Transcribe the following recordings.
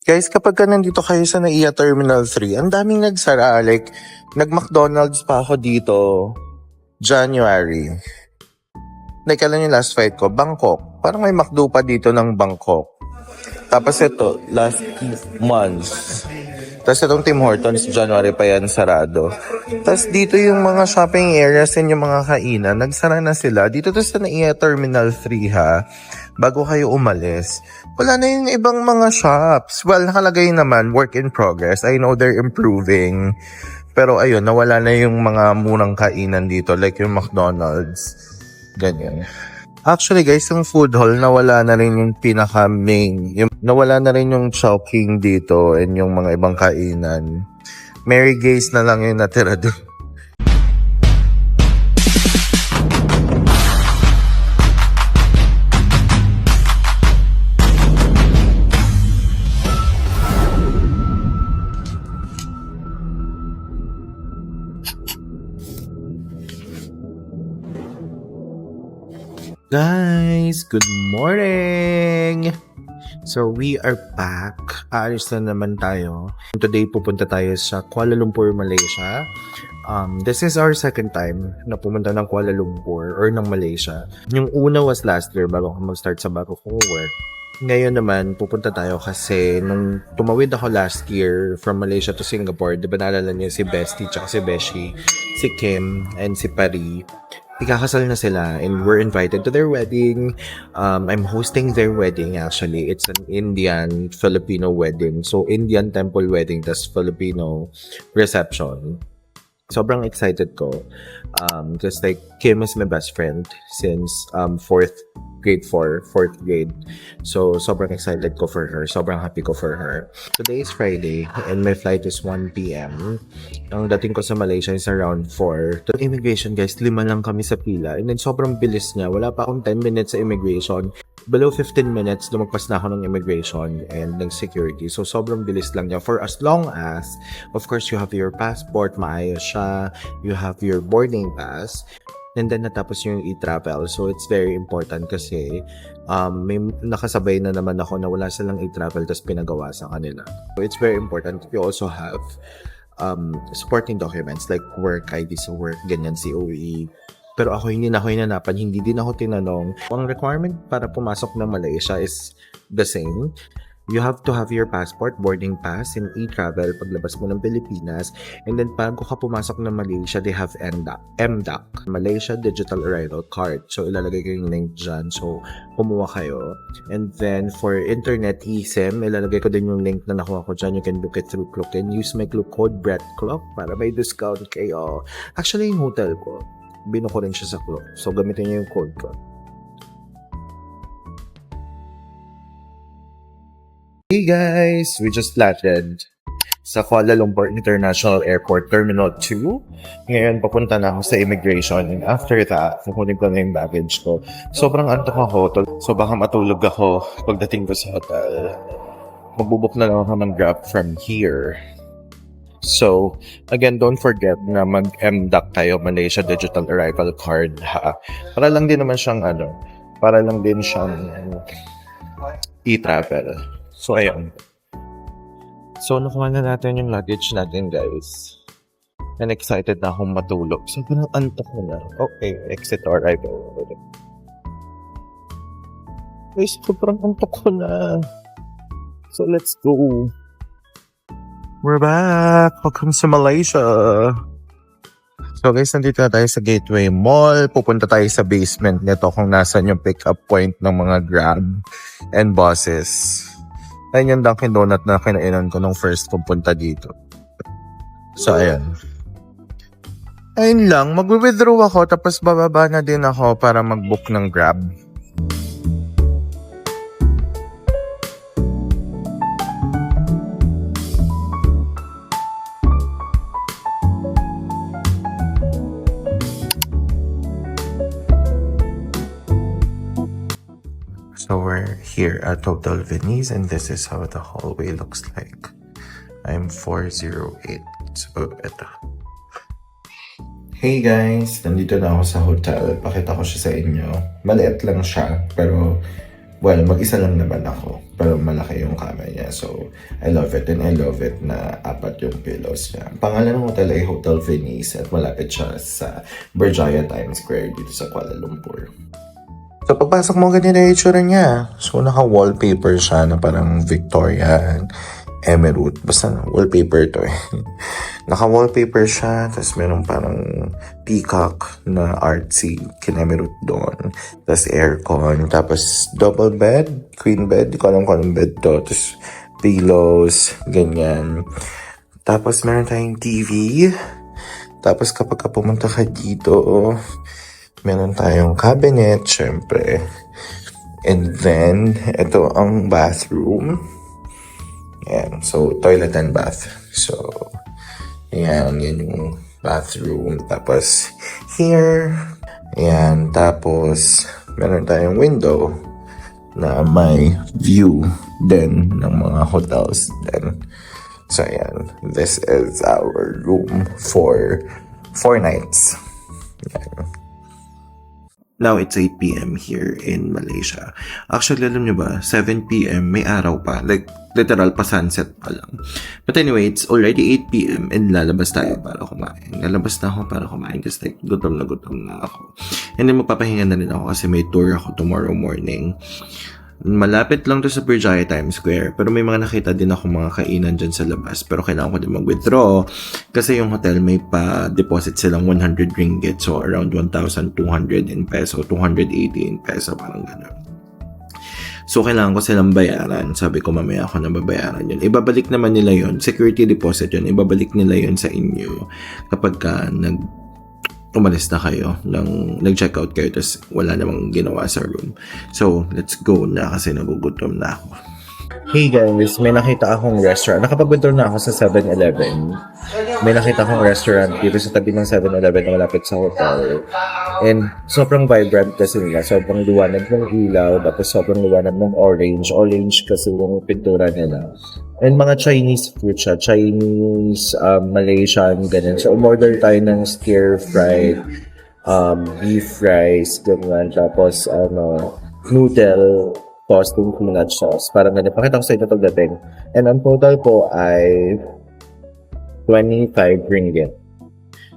Guys, kapag ka nandito kayo sa NAIA Terminal 3, ang daming nagsara. Like, nag-McDonald's pa ako dito January. Like, alam yung last flight ko, Bangkok. Parang may McDo pa dito ng Bangkok. Tapos ito, last month. Tapos itong Tim Hortons, January pa yan sarado. Tapos dito yung mga shopping areas and yung mga kainan, nagsara na sila. Dito to sa NAIA Terminal 3 ha, bago kayo umalis. Wala na yung ibang mga shops. Well, nakalagay naman, work in progress. I know they're improving. Pero ayun, nawala na yung mga murang kainan dito, like yung McDonald's. Ganyan. Actually guys, yung food hall, nawala na rin yung pinaka-main. Nawala na rin yung Chowking dito and yung mga ibang kainan. Mary Gay's na lang yung natira doon. Guys, good morning! So, we are back. Aalis na naman tayo. Today, pupunta tayo sa Kuala Lumpur, Malaysia. This is our second time na pumunta ng Kuala Lumpur or ng Malaysia. Yung una was last year bago ako mag-start sa bago kong work. Ngayon naman, pupunta tayo kasi nung tumawid ako last year from Malaysia to Singapore, di ba naalala niyo si Bestie tsaka si Beshi, si Kim, and si Pari. Ikakasal na sila and we're invited to their wedding. I'm hosting their wedding actually. It's an Indian-Filipino wedding. So, Indian temple wedding tas Filipino reception. Sobrang excited ko. Just like Kim is my best friend since grade 4th grade. So, sobrang excited ko for her. Sobrang happy ko for her. Today is Friday and my flight is 1 p.m. Ang dating ko sa Malaysia is around 4. To immigration guys, 5 lang kami sa pila. And then sobrang bilis niya. Wala pa akong 10 minutes sa immigration. Below 15 minutes, lumagpas na ako ng immigration and ng security. So, sobrang bilis lang niya. For as long as, of course, you have your passport, maayos siya. You have your boarding pass. And then natapos yung e-travel. So, it's very important kasi may nakasabay na naman ako na wala silang e-travel tapos pinagawa sa kanila. So, it's very important. You also have supporting documents like work, ID sa work, ganyan, COE. Pero ako hindi na ako hinanapan, hindi din ako tinanong. Ang requirement para pumasok ng Malaysia is the same. You have to have your passport, boarding pass, and e-travel paglabas mo ng Pilipinas. And then, bago ka pumasok ng Malaysia, they have MDAC, Malaysia Digital Arrival Card. So, ilalagay ko yung link dyan. So, kumuha kayo. And then, for internet eSIM, ilalagay ko din yung link na nakuha ko dyan. You can book it through Klook and use my Klook code BRETCLOK para may discount kayo. Actually, yung hotel ko, bino ko rin siya sa Klook. So, gamitin niyo yung code ko. Hey guys! We just landed sa Kuala Lumpur International Airport Terminal 2. Ngayon, papunta na ako sa immigration. And after that, kukunin ko na yung baggage ko. Sobrang antok ako. So baka matulog ako pagdating ko sa hotel. Magbubuk na lang ako ng Grab from here. So, again, don't forget na mag-MDAC tayo, Malaysia Digital Arrival Card, ha? Para lang din naman siyang, para lang din siyang e-travel. So, ayun. So, nakuha na natin yung luggage natin, guys. And excited na akong matulog. So, parang antok ko na. Okay, exit or arrival. Guys, sobrang antok ko na. So, let's go. We're back! Welcome to Malaysia! So guys, nandito na tayo sa Gateway Mall. Pupunta tayo sa basement nito kung nasan yung pick-up point ng mga Grab and buses. Ayun yung Dunkin' Donut na kinainan ko nung first pupunta dito. So ayan. Ayun lang, mag-withdraw ako tapos bababa na din ako para mag-book ng Grab. So we're here at Hotel Venice and this is how the hallway looks like. I'm 408. So, eto. Hey guys! Nandito na ako sa hotel. Pakita ko siya sa inyo. Maliit lang siya, pero Well, mag-isa lang naman ako, pero malaki yung kama niya. So, I love it, and I love it na apat yung pillows niya. Ang pangalan ng hotel ay Hotel Venice at malapit siya sa Berjaya Times Square dito sa Kuala Lumpur. So, pagpasok mo, ganyan na yung itsura niya. So, naka-wallpaper siya na parang Victorian Emerald. Basta wallpaper to eh. Naka-wallpaper siya, tapos meron parang peacock na artsy kinemerut doon. Tapos aircon, tapos double bed, queen bed, di ko alam kung anong bed to. Tapos pillows, ganyan. Tapos meron tayong TV. Tapos kapag pumunta ka dito, meron tayong cabinet, syempre. And then, ito ang bathroom. Ayan, so toilet and bath. So, ayan, yan yung bathroom. Tapos, here, ayan, tapos, meron tayong window na may view din ng mga hotels din. So, ayan, this is our room for 4 nights. Ayan. Now, it's 8 p.m. here in Malaysia. Actually, alam nyo ba, 7 p.m. may araw pa. Like, literal pa sunset pa lang. But anyway, it's already 8 p.m. and lalabas tayo para kumain. Lalabas na ako para kumain kasi like, gutom na ako. And then, magpapahinga na rin ako kasi may tour ako tomorrow morning. Malapit lang to sa Berjaya Times Square, pero may mga nakita din ako mga kainan dyan sa labas, pero kailangan ko din mag-withdraw kasi yung hotel may pa-deposit silang 100 ringgit, so around 1,200 in peso, 280 in peso, parang gano'n. So kailangan ko silang bayaran, sabi ko mamaya ako na babayaran yun, ibabalik naman nila yun, security deposit yun, ibabalik nila yun sa inyo kapag ka umalis na kayo, nag-check out kayo, tapos wala namang ginawa sa room. So, let's go na kasi nagugutom na ako. Hey guys, may nakita akong restaurant. Nakapag-withdraw na ako sa 7-Eleven. May nakita akong restaurant dito sa tabi ng 7-Eleven na malapit sa hotel. And sobrang vibrant kasi nila. Sobrang liwanag ng ilaw, tapos sobrang liwanag ng orange. Orange kasi yung pintura nila. And mga Chinese food siya. Chinese, Malaysian, ganyan. So, umorder tayo ng stir-fried beef rice, ganyan. Tapos, noodle, toasting peanut sauce. Parang ganyan. Pakita ko sa inyo pagdating. And ang total po ay 25 ringgit.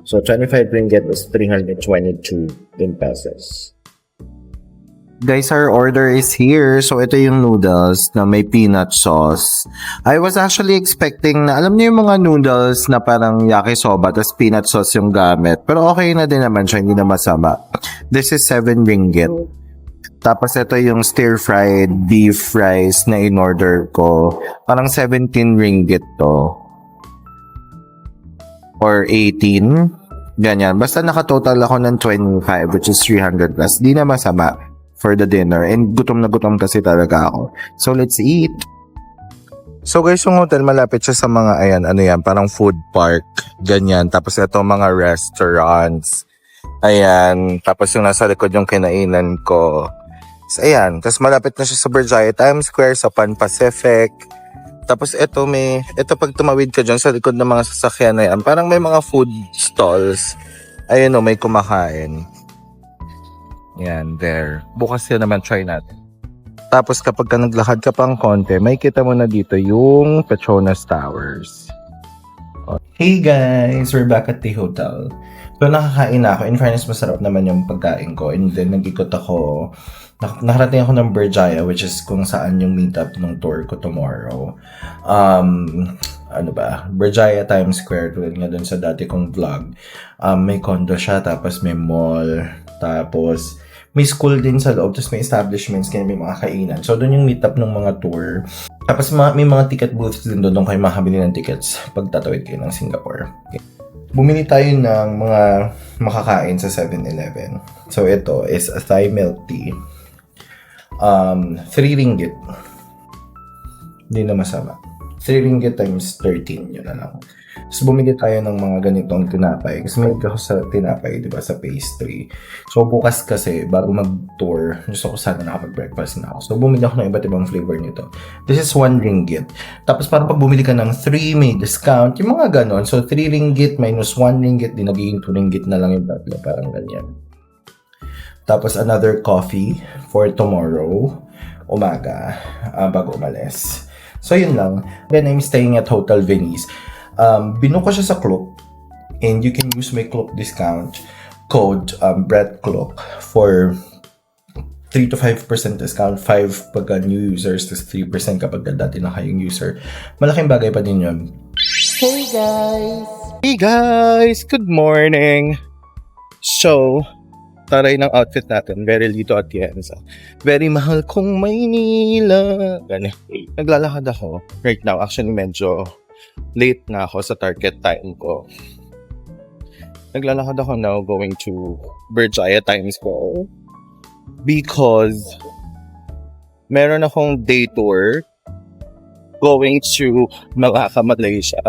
So, 25 ringgit is 322 in pesos. Guys, our order is here. So, ito yung noodles na may peanut sauce. I was actually expecting na, alam niyo yung mga noodles na parang yakisoba, tapos peanut sauce yung gamit. Pero okay na din naman siya, hindi na masama. This is 7 ringgit. Tapos, ito yung stir-fried beef rice na in-order ko. Parang 17 ringgit to. Or 18. Ganyan. Basta nakatotal ako ng 25, which is 300 plus. Di na masama for the dinner. And gutom na gutom kasi talaga ako. So, let's eat. So, guys, yung hotel malapit siya sa mga, ayan, ano yan, parang food park. Ganyan. Tapos, ito mga restaurants. Ayan. Tapos, yung nasa likod yung kinainan ko. So, ayan. Tapos, malapit na siya sa Berjaya Times Square, sa Pan Pacific. Tapos, ito pag tumawid ka dyan sa likod ng mga sasakyan na yan, parang may mga food stalls. Ayun o, may kumakain. Yan, there. Bukas yan naman, try natin. Tapos kapag ka naglakad ka pang konti, may kita mo na dito yung Petronas Towers. Hey guys! We're back at the hotel. So nakakain na ako. In fairness, masarap naman yung pagkain ko. And then nag-ikot ako. Nakarating ako ng Berjaya, which is kung saan yung meetup ng tour ko tomorrow. Berjaya Times Square, tulad nga dun sa dati kong vlog. May condo siya, tapos may mall, tapos may school din sa loob, tapos may establishments, kaya may mga kainan. So, doon yung meetup ng mga tour. Tapos may mga ticket booths din doon kayo makabili ng tickets pag tatawid kayo ng Singapore. Okay. Bumili tayo ng mga makakain sa 7-Eleven. So, ito is a Thai milk tea. 3 ringgit. Hindi na masama. 3 ringgit times 13, yun na lang. So, bumili tayo ng mga ganitong tinapay. Kasi may ako sa tinapay, di ba, sa pastry. So, bukas kasi, bago mag-tour, gusto ko sana nakapag-breakfast na ako. So, bumili ako ng iba't ibang flavor nito. This is 1 ringgit. Tapos, parang pag bumili ka ng 3, may discount. Yung mga ganon. So, 3 ringgit minus 1 ringgit, di nagiging 2 ringgit na lang yung tatlo. Parang ganyan. Tapos, another coffee for tomorrow. umaga bago umalis. So yun lang. Then I'm staying at Hotel Venice. Binook ko siya sa Klook and you can use my Klook discount code Brett Klook for 3 to 5% discount, 5 pagka new users, tas 3% kapag dati na kayong user. Malaking bagay pa din yun. Hey guys! Hey guys! Good morning! So, taray ng outfit natin. Very Lito Atienza. Very mahal kong Maynila. Ganyan. Naglalakad ako right now. Actually, medyo late na ako sa target time ko. Naglalakad ako now going to Berjaya Times Square. Because meron akong day tour going to Malacca, Malaysia.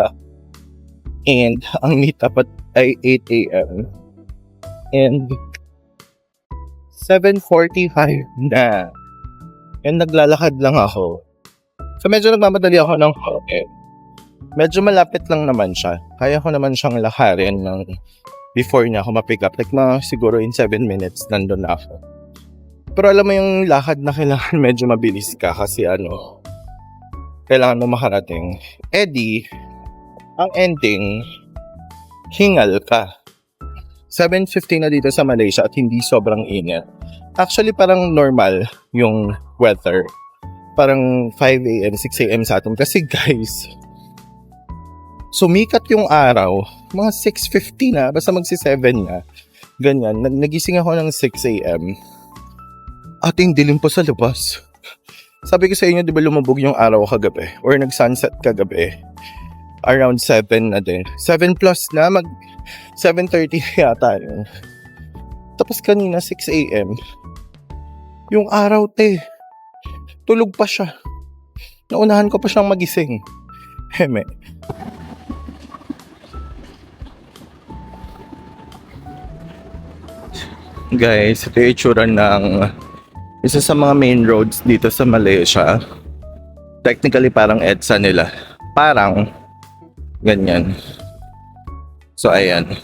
And ang meetup ay 8 a.m. And 7:45 na. And naglalakad lang ako. So medyo nagmamadali ako ng hotel. Medyo malapit lang naman siya. Kaya ko naman siyang lakarin ng before niya ako ma-pick up. Like siguro in 7 minutes nandun na ako. Pero alam mo yung lakad na kailangan medyo mabilis ka kasi kailangan mo makarating. Eddie, ang ending, hingal ka. 7:50 na dito sa Malaysia at hindi sobrang init. Actually, parang normal yung weather. Parang 5 a.m., 6 a.m. sa atin. Kasi guys, sumikat yung araw. Mga 6:50 na, basta magsi-7 na. Ganyan, nagising ako ng 6 a.m. Ating dilim pa sa labas. Sabi ko sa inyo, di ba lumabog yung araw kagabi? Or nag-sunset kagabi? Around 7 na din. 7 plus na, 7:30 yata yun. Tapos kanina, 6 a.m. Yung araw, tulog pa siya. Naunahan ko pa siyang magising. Heme. Guys, ito yung itsura ng isa sa mga main roads dito sa Malaysia. Technically, parang EDSA nila. Parang ganyan. So, ayan.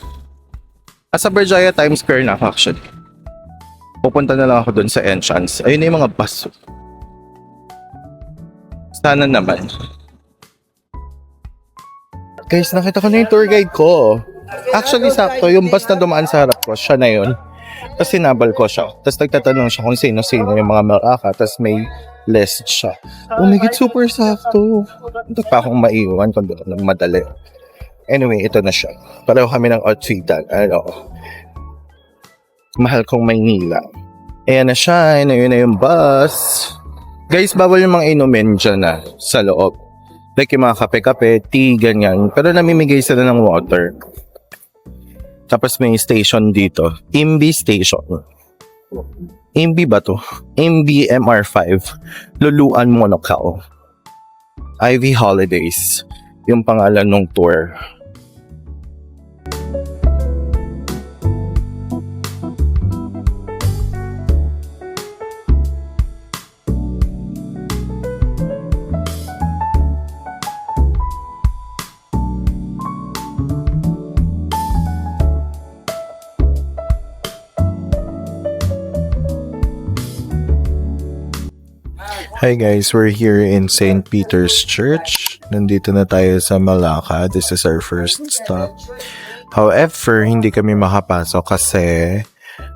Sa Berjaya Times Square na ako actually. Pupunta na lang ako dun sa entrance. Ayun na yung mga bus. Sana naman. Guys, nakita ko na yung tour guide ko. Actually, sakto. Yung bus na dumaan sa harap ko, siya na yun. Tapos sinabal ko siya. Tapos nagtatanong siya kung sino-sino yung mga Malacca. Tapos may list siya. Oh my God, super sakto. Hindi pa akong maiwan kung doon ng madali. Anyway, ito na siya. Pareho kami ng outfitan. Mahal kong Maynila. Ayan na siya. Ayun na yung bus. Guys, bawal yung mga inumin dyan na sa loob. Like yung mga kape-kape, tea, ganyan. Pero namimigay sila ng water. Tapos may station dito. Imbi Station. Imbi ba to? Imbi MR5. Luluan Monacal. Ivy Holidays. Yung pangalan ng tour. Hi guys, we're here in St. Peter's Church. Nandito na tayo sa Malacca. This is our first stop. However, hindi kami makapasok kasi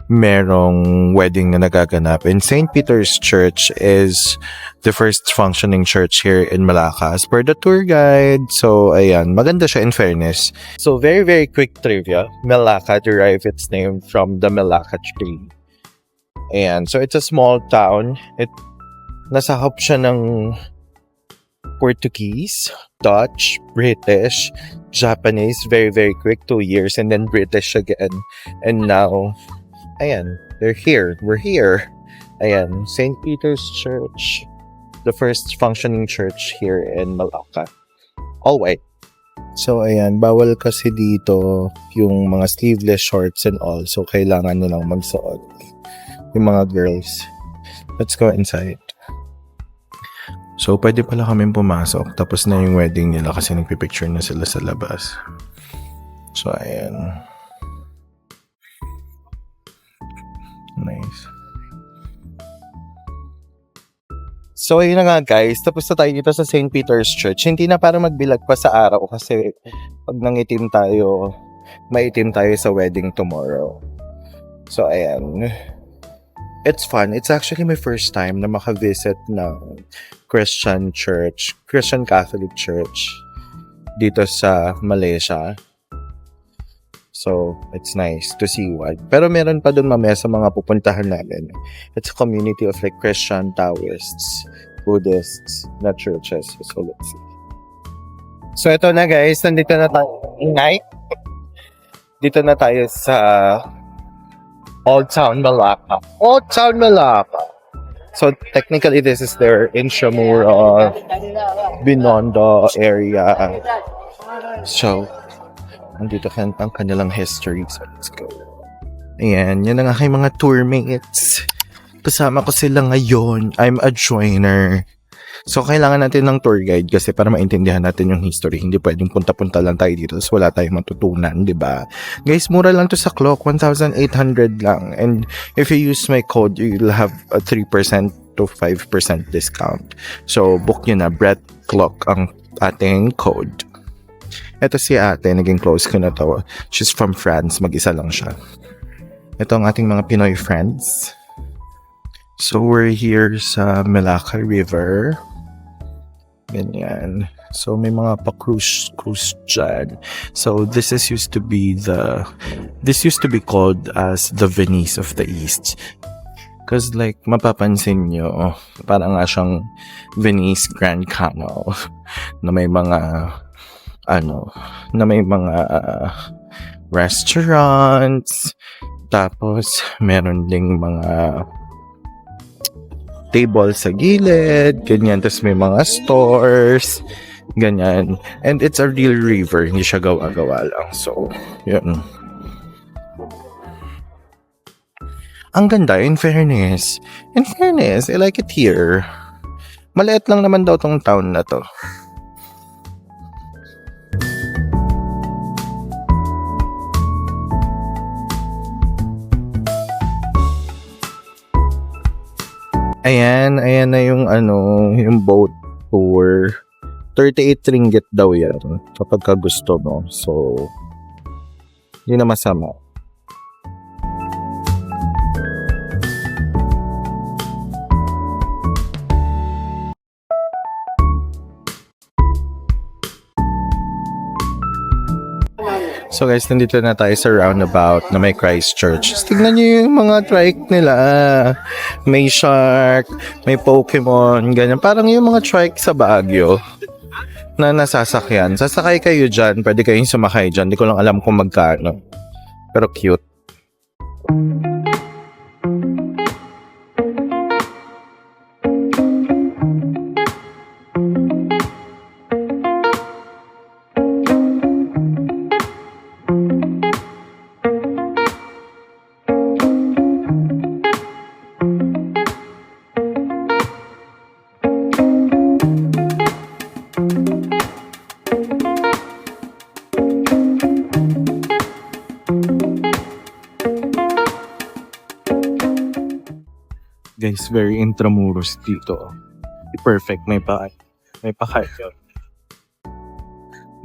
merong wedding na nagaganap. And St. Peter's Church is the first functioning church here in Malacca as per the tour guide. So, ayan, maganda siya in fairness. So, very, very quick trivia. Malacca derived its name from the Malacca tree. And so, it's a small town. Nasakop siya ng Portuguese, Dutch, British, Japanese, very, very quick, 2 years, and then British again. And now, ayan, they're here. We're here. Ayan, St. Peter's Church, the first functioning church here in Malacca. All white. So, ayan, bawal kasi dito yung mga sleeveless shorts and all. So, kailangan nilang magsuot. Yung mga girls. Let's go inside. So, pwede pala kaming pumasok. Tapos na yung wedding nila kasi nagpipicture na sila sa labas. So, ayan. Nice. So ayun na nga guys, tapos na tayo dito sa St. Peter's Church. Hindi na para magbilag pa sa araw kasi pag nangitim tayo, maitim tayo sa wedding tomorrow. So ayan, it's fun. It's actually my first time na makavisit ng Christian church, Christian Catholic Church dito sa Malaysia. So, it's nice to see one. Pero meron pa dun mamaya sa mga pupuntahan natin. It's a community of like Christian Taoists, Buddhists, na churches. So, let's see. So, ito na guys. Nandito na tayo. Night. Dito na tayo sa Old Town Malacca. Old Town Malacca. So, technically, this is their Intramural, Binondo area. So, nandito ang kanilang history. So, let's go. Ayan, yan ang aking mga tourmates. Kasama ko sila ngayon. I'm a joiner. So, kailangan natin ng tour guide kasi para maintindihan natin yung history. Hindi pwedeng punta-punta lang tayo dito tapos wala tayong matutunan, di ba? Guys, mura lang to sa clock. 1,800 lang. And if you use my code, you'll have a 3% to 5% discount. So, book nyo na. Brett Clock ang ating code. Ito si ate, naging close ko na to. She's from France, mag-isa lang siya. Ito ang ating mga Pinoy friends. So, we're here sa Malacca River. Ganyan. So, may mga pa-cruise dyan. So, this used to be called as the Venice of the East. Because like, mapapansin nyo, parang nga siyang Venice Grand Canal na may mga restaurants, tapos meron ding mga table sa gilid, ganyan, tapos may mga stores, ganyan, and it's a real river, hindi siya gawa-gawa lang. So, yun. Ang ganda, in fairness, I like it here. Maliit lang naman daw tong town na to. Ayan na yung yung boat tour. 38 ringgit daw yan kapag ka gusto mo. So, hindi na masama. So guys, nandito na tayo sa roundabout na may Christchurch. Tignan nyo yung mga trike nila. May shark, may Pokemon, ganyan. Parang yung mga trike sa Baguio na nasasakyan. Sasakay kayo dyan, pwede kayong sumakay dyan. Hindi ko lang alam kung magkano. Pero cute. Guys, very intramuros dito. Perfect, may pa-kayo.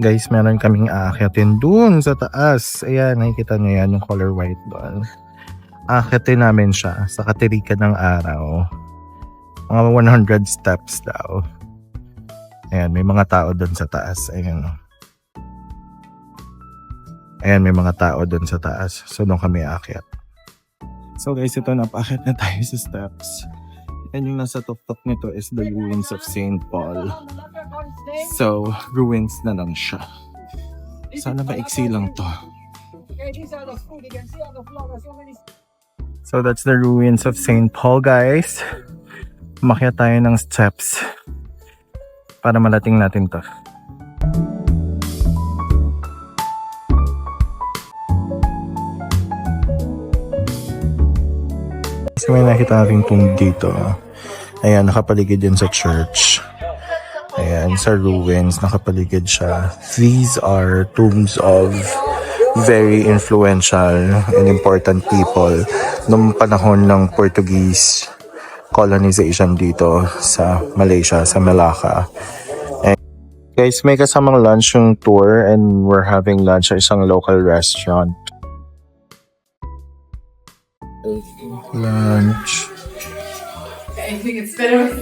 Guys, meron kaming aakyatin dun sa taas. Ayan, nakikita nyo yan, yung color white doon. Aakyatin namin siya sa katirikan ng araw. Mga 100 steps daw. Ayan, may mga tao dun sa taas. Ayan, may mga tao dun sa taas. So, doon kami aakyat. So guys, ito napakit na tayo sa steps. And yung nasa top nito is the ruins of St. Paul. So, ruins na lang siya. Sana maiksi lang to. So that's the ruins of St. Paul, guys. Umakyat tayo ng steps para malating natin to. So may nakita natin itong dito. Ayan, nakapaligid din sa church. Ayan, sa ruins, nakapaligid siya. These are tombs of very influential and important people noong panahon ng Portuguese colonization dito sa Malaysia, sa Melaka. And guys, may kasamang lunch yung tour and we're having lunch sa isang local restaurant. Lunch. I think it's better.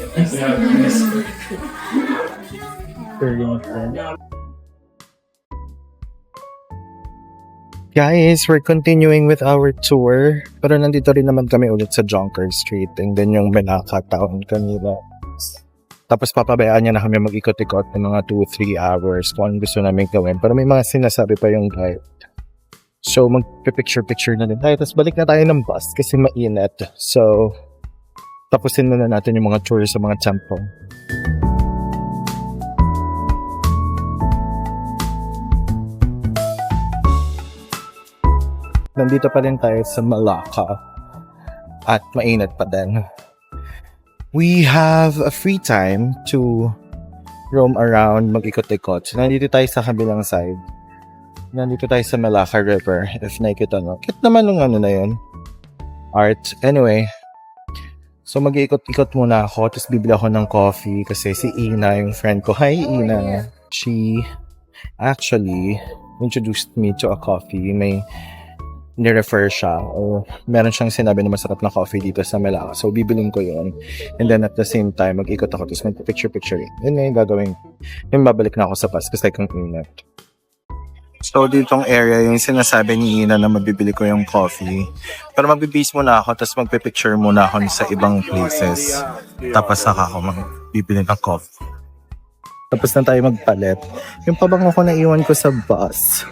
Guys, we're continuing with our tour. Pero nandito rin naman kami ulit sa Jonker Street and then yung Melaka town kanina. Tapos papabayaan niya na kami mag-ikot-ikot ng mga 2-3 hours kung anong gusto namin gawin. Pero may mga sinasabi pa yung guide. So magpipicture-picture na din tayo. Tapos balik na tayo ng bus kasi mainit. So tapusin na natin yung mga tours sa mga temple. Nandito pa rin tayo sa Melaka at mainit pa din. We have a free time to roam around, mag-ikot-ikot. So, nandito tayo sa kabilang side. Nandito tayo sa Melaka River, if nakikita nyo. Kit naman nung ano na yun. Art. Anyway, so mag-ikot-ikot muna ako, tapos bibili ako ng coffee kasi si Ina, yung friend ko. Hi, Ina. She actually introduced me to a coffee. May ni-refer siya o meron siyang sinabi na masarap na coffee dito sa Melaka. So, bibiling ko yun. And then at the same time, mag-ikot ako tapos mag-picture-picture yun. Yun na yung gagawin. Yung babalik na ako sa bus kasi like ang init. So, ditong area yung sinasabi ni Ina na mabibili ko yung coffee. Pero magbibase muna ako tapos magpipicture muna ako sa ibang places. Tapos saka ako magbibili ng coffee. Tapos na tayo magpalit. Yung pabango ko na iwan ko sa bus.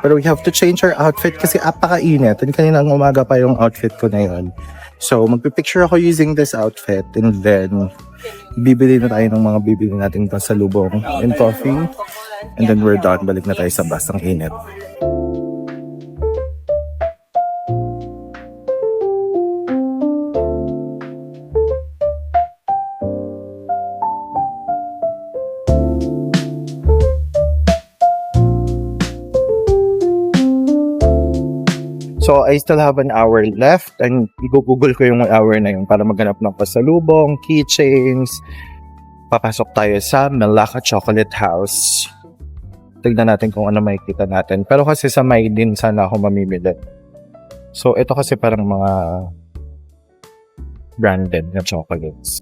Pero we have to change our outfit kasi apaka-init. And kaninang umaga pa yung outfit ko na yun. So, magpipicture ako using this outfit. And then, bibili na tayo ng mga bibili nating pasalubong and coffee. And then we're done. Balik na tayo sa bus. Ang init. So, I still have an hour left and i-google ko yung hour na yun para maghanap ng pasalubong, keychains. Papasok tayo sa Melaka Chocolate House. Tignan natin kung ano makikita natin. Pero kasi sa May din sana ako mamimili. So, ito kasi parang mga branded na chocolates.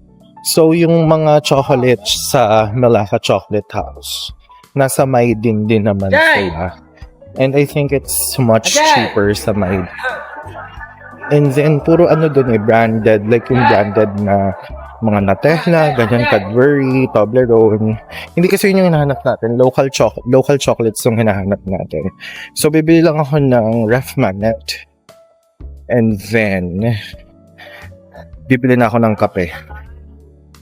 So, yung mga chocolates sa Melaka Chocolate House, nasa May din naman sila. And I think it's much cheaper sa May. And then, puro ano dun branded. Like yung branded na mga Nutella, ganyan, Cadbury, Toblerone. Hindi kasi yun yung hinahanap natin. Local chocolates yung hinahanap natin. So, bibili lang ako ng ref magnet. And then, bibili na ako ng kape.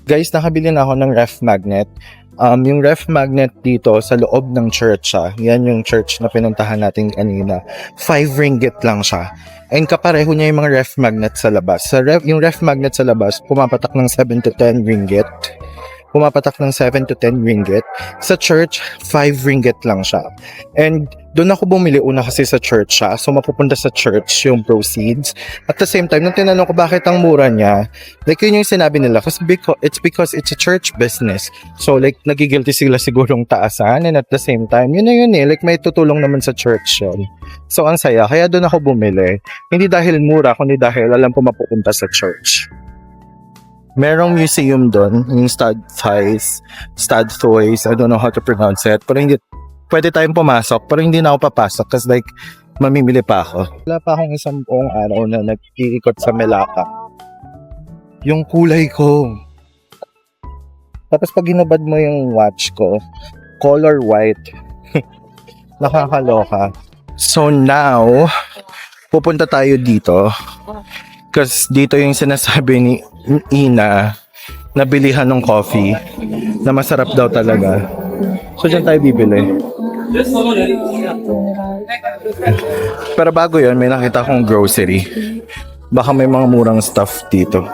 Guys, nakabili na ako ng ref magnet. Yung ref magnet dito sa loob ng church siya. Yan yung church na pinuntahan natin kanina. 5 ringgit lang siya. And kapareho niya yung mga ref magnet sa labas. Yung ref magnet sa labas, pumapatak ng 7 to 10 ringgit. Pumapatak ng 7 to 10 ringgit. Sa church, 5 ringgit lang siya. And doon ako bumili una kasi sa church siya. So mapupunta sa church yung proceeds. At the same time, nung tinanong ko bakit ang mura niya, like yun yung sinabi nila. It's because it's a church business. So like nagigilty sila sigurong taasan. And at the same time, yun na yun like may tutulong naman sa church yun. So ang saya. Kaya doon ako bumili. Hindi dahil mura, kundi dahil alam ko mapupunta sa church. Merong museum doon, yung Stad Toys, I don't know how to pronounce it, pero hindi, pwede tayong pumasok, pero hindi na ako papasok kasi like, mamimili pa ako. Wala pa akong isang buong araw na nag-iikot sa Melaka. Yung kulay ko. Tapos pag hinabad mo yung watch ko, color white. Nakakaloka. So now, pupunta tayo dito. Kasi dito yung sinasabi ni Ina na bilihan ng coffee na masarap daw talaga. So dyan tayo bibili. Pero bago yun, may nakita akong grocery. Baka may mga murang stuff dito.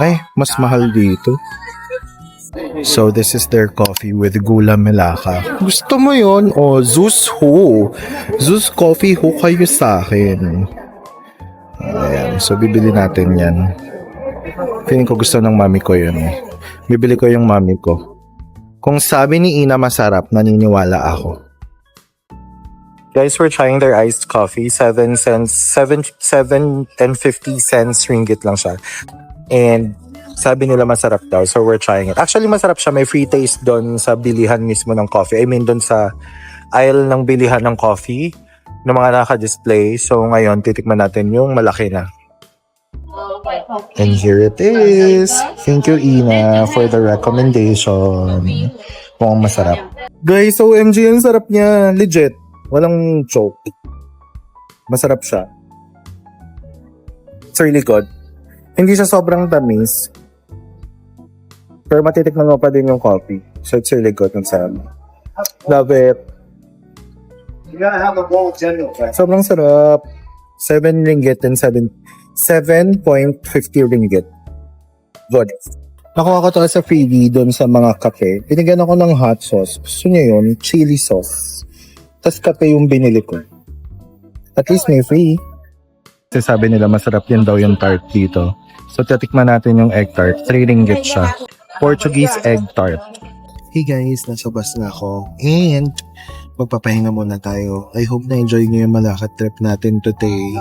Ay, mas mahal dito. So this is their coffee with gula Melaka. Gusto mo yon? O Zeus Ho. Zeus Coffee Ho kayo sa akin. Ayan. So, bibili natin yan. Feeling ko gusto ng mami ko yun eh. Bibili ko yung mami ko. Kung sabi ni Ina masarap, naniniwala ako. Guys, we're trying their iced coffee. 7 cents, 7 and 50 cents ringgit lang siya. And sabi nila masarap daw, so we're trying it. Actually, masarap siya. May free taste doon sa bilihan mismo ng coffee. I mean, doon sa aisle ng bilihan ng coffee ng mga naka-display. So ngayon, titikman natin yung malaki na. And here it is. Thank you, Ina, for the recommendation. Mukhang masarap. Guys, OMG, ang sarap niya. Legit. Walang choke. Masarap siya. It's really good. Hindi siya sobrang tamis. Pero matitikman mo pa din yung coffee. So it's really good. Ang sarap. Love it. You gotta have a bowl of general. Sobrang sarap. 7 ringgit and 7.50 ringgit. Good. Nakuha ko to sa freebie doon sa mga kape. Binigyan ako ng hot sauce. Gusto niya yun, chili sauce. Tapos kape yung binili ko. At least may free. Kasi sabi nila masarap yan daw yung tart dito. So tatikman natin yung egg tart. 3 ringgit siya. Portuguese egg tart. Hey guys, nasa bus na ako. And magpapahinga muna tayo. I hope na enjoy niyo yung Malacca trip natin today.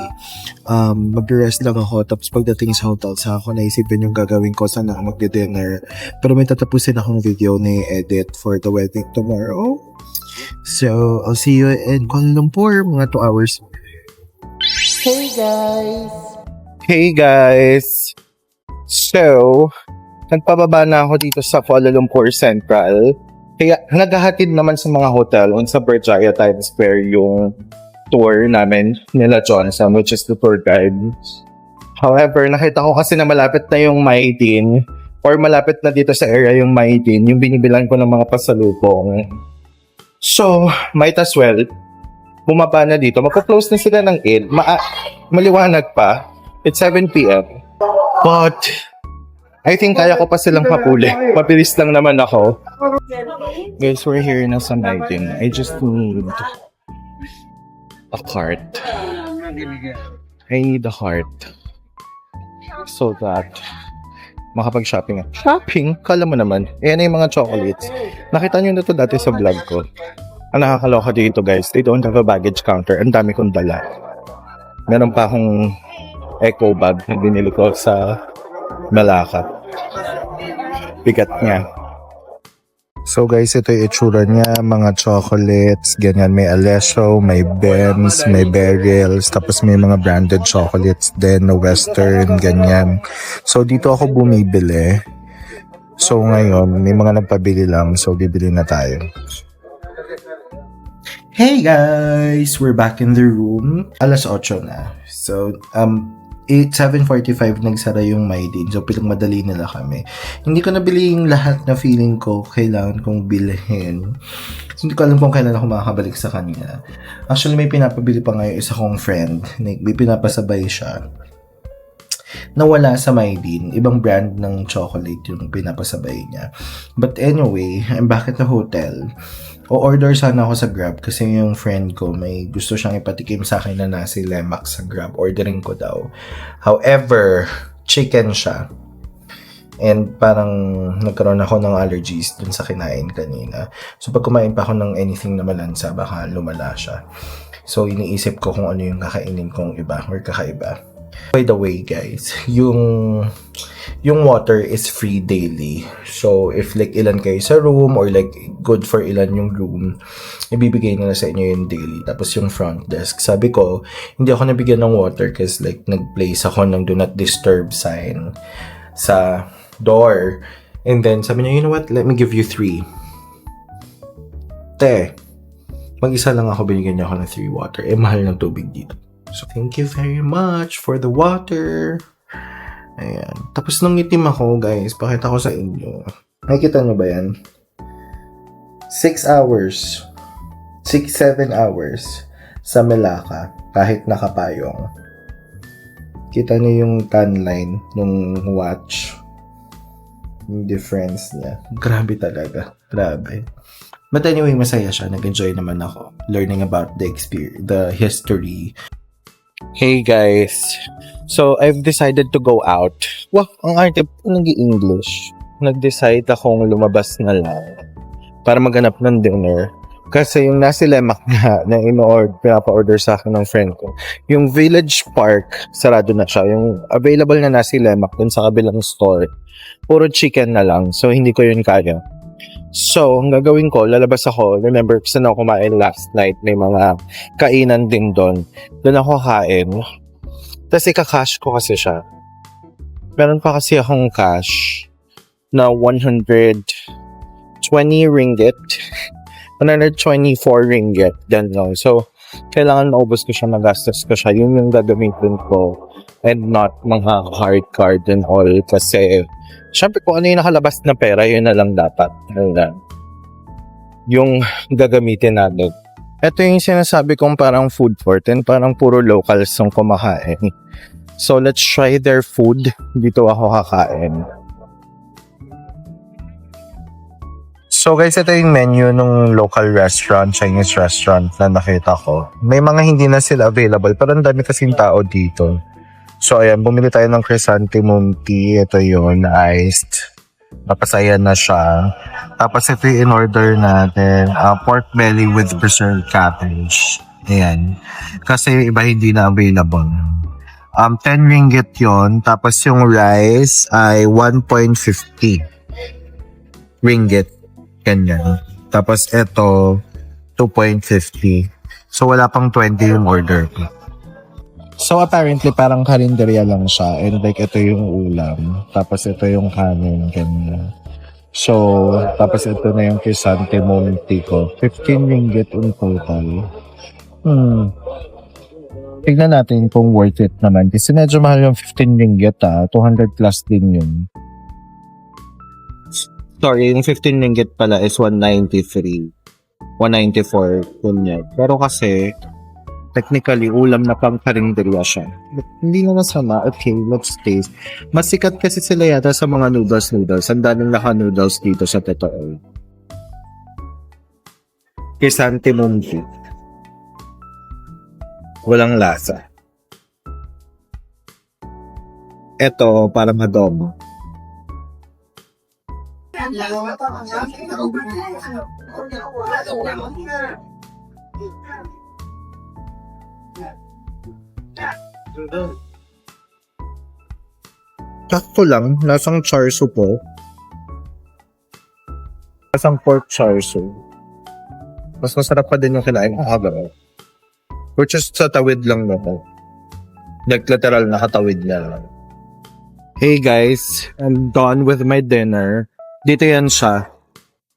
Mag-rest lang ako. Tapos pagdating sa hotel, sa ako naisipin yung gagawin ko. Sana ako magdi-dinner. Pero may tatapusin akong video na edit for the wedding tomorrow. So, I'll see you in Kuala Lumpur. Mga 2 hours. Hey guys! Hey guys! So, nagpababa na ako dito sa Kuala Lumpur Central. Kaya naghahatid naman sa mga hotel on sa Berjaya Times Square yung tour namin nila Johnson, which is the tour guide. However, nakita ko kasi na malapit na yung Maidin or malapit na dito sa area yung Maidin, yung binibilan ko ng mga pasalubong. So, might as well, bumaba na dito. Magpo-close na sila ng 8. Maliwanag pa. It's 7 p.m. But, I think kaya ko pa silang hapuli. Mabilis lang naman ako. Guys, we're here na sa Maidin. I just need a cart. I need a cart. So that makapag-shopping. Shopping? Kala mo naman. Ayan na yung mga chocolates. Nakita nyo na to dati sa vlog ko. Ang nakakaloka dito guys, they don't have a baggage counter. Ang dami kong dala. Meron pa akong eco bag na binili ko sa Malacca. Bigat niya. So guys, ito yung itsura niya, mga chocolates, ganyan, may Alessio, may Benz, may Beryl's, tapos may mga branded chocolates din, na Western, ganyan. So dito ako bumibili. So ngayon, may mga nagpabili lang, so bibili na tayo. Hey guys! We're back in the room. Alas 8 na. So, 7:45 nagsara yung Maidin. So, pilang madali nila kami. Hindi ko nabili yung lahat na feeling ko kailangan kong bilhin. So, hindi ko alam kung kailan ako makakabalik sa kanila. Actually, may pinapabili pa ngayon isa kong friend. May pinapasabay siya. Nawala sa Maidin. Ibang brand ng chocolate yung pinapasabay niya. But anyway, I'm back at the hotel. O-order sana ako sa Grab kasi yung friend ko may gusto siyang ipatikim sa akin na nasi lemak sa Grab. Ordering ko daw. However, chicken siya. And parang nagkaroon ako ng allergies dun sa kinain kanina. So pag kumain pa ako ng anything na malansa, baka lumala siya. So iniisip ko kung ano yung kakainin kong iba or kakaiba. By the way guys, yung water is free daily. So if like ilan kayo sa room or like good for ilan yung room, ibibigay nila sa inyo yung daily. Tapos yung front desk, sabi ko, hindi ako nabigyan ng water kasi like nag-place ako ng do not disturb sign sa door. And then sabi niya, you know what, let me give you 3. Mag-isa lang ako, binigyan niya ako ng 3 water. Mahal ng tubig dito. So, thank you very much for the water. Ayan. Tapos nung itim ako, guys, pakita ko sa inyo. Nakikita nyo ba yan? 6 hours. 6-7 hours sa Malacca, kahit nakapayong. Kita nyo yung tan line nung watch. Yung difference niya. Grabe talaga. Grabe. But anyway, masaya siya. Nag-enjoy naman ako. Learning about the history. Hey guys, so I've decided to go out. Wow, ang arte po nag-English. Nag-decide akong lumabas na lang para maghanap ng dinner. Kasi yung nasi lemak na pinapa-order sa akin ng friend ko, yung Village Park, sarado na siya. Yung available na nasi lemak dun sa kabilang store, puro chicken na lang. So, hindi ko yun kaya. So, ang gagawin ko, lalabas ako. Remember, saan ako kumain last night? May mga kainan din doon. Doon ako kain. Tapos ika-cash ko kasi siya. Meron pa kasi akong cash na 120 ringgit. 124 ringgit. Yan lang. So, kailangan maubos ko siya, magastos ko siya. Yun yung gagamitin ko. And not mga card and all. Kasi, syempre kung ano yung nakalabas na pera, yun na lang dapat. Yung gagamitin natin. Ito yung sinasabi kong parang food court and parang puro locals yung kumakain. So, let's try their food. Dito ako kakain. So guys, ito yung menu ng local restaurant, Chinese restaurant na nakita ko. May mga hindi na sila available, pero ang dami kasing tao dito. So ayan, bumili tayo ng chrysanthemum tea. Ito yun, iced. Napasaya na siya. Tapos ito yung in-order natin, pork belly with preserved cabbage. Ayan. Kasi yung iba hindi na available. 10 ringgit yun. Tapos yung rice ay 1.50 ringgit. Ganyan. Tapos ito, 2.50. So, wala pang 20 yung order ko. So, apparently, parang karinderya lang siya. And like, ito yung ulam. Tapos ito yung kanin. Ganyan. So, tapos ito na yung chrysanthemum tea ko. 15 ringgit in total. Tignan natin kung worth it naman. Kasi medyo mahal yung 15 ringgit 200 plus din yun. Sorry, yung 15 ringgit pala is 193. 194 kunya. Pero kasi, technically, ulam na pang karinderya siya. But hindi na masama. Okay, let's taste. Mas sikat kasi sila yata sa mga noodles. Ang daming naka-noodles dito sa totoo. Chrysanthemum tea. Walang lasa. Ito, para madomo. Sakto lang, lasang char siu po. Lasang pork char siu. Mas masarap pa din yung kinain ko habang. Which is sa tawid lang naman. Nag-literal nakatawid na lang. Hey guys, I'm done with my dinner. Dito yan siya.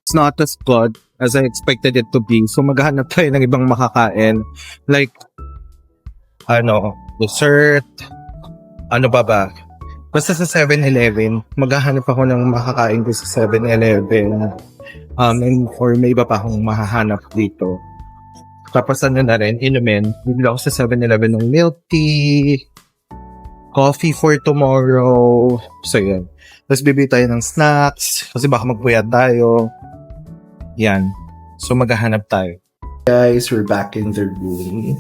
It's not as good as I expected it to be. So maghahanap tayo ng ibang makakain. Like, dessert. Ano ba? Basta sa 7-Eleven. Maghahanap ako ng makakain ko sa 7-Eleven. Or may iba pa akong mahahanap dito. Tapos na rin, inumin. Bibili ako sa 7-Eleven ng milk tea, coffee for tomorrow. So, yan. Tapos bibili tayo ng snacks kasi baka magpuyat tayo. Yan. So, maghahanap tayo. Guys, we're back in the room.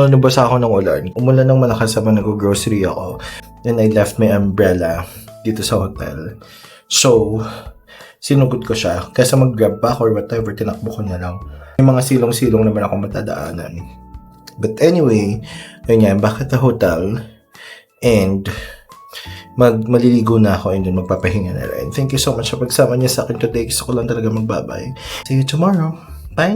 Nabasa ako ng ulan. Umulan ng malakas habang nag-grocery ako. Then, I left my umbrella dito sa hotel. So, sinugod ko siya. Kaysa mag-grab back or whatever, tinakbo ko na lang. May mga silong-silong naman ako matadaanan. But anyway, yun yan, back at the hotel. And, maliligo na ako and then magpapahinga na rin. Thank you so much sa pagsama niya sa akin today. Gusto ko lang talaga magbabay. See you tomorrow. Bye!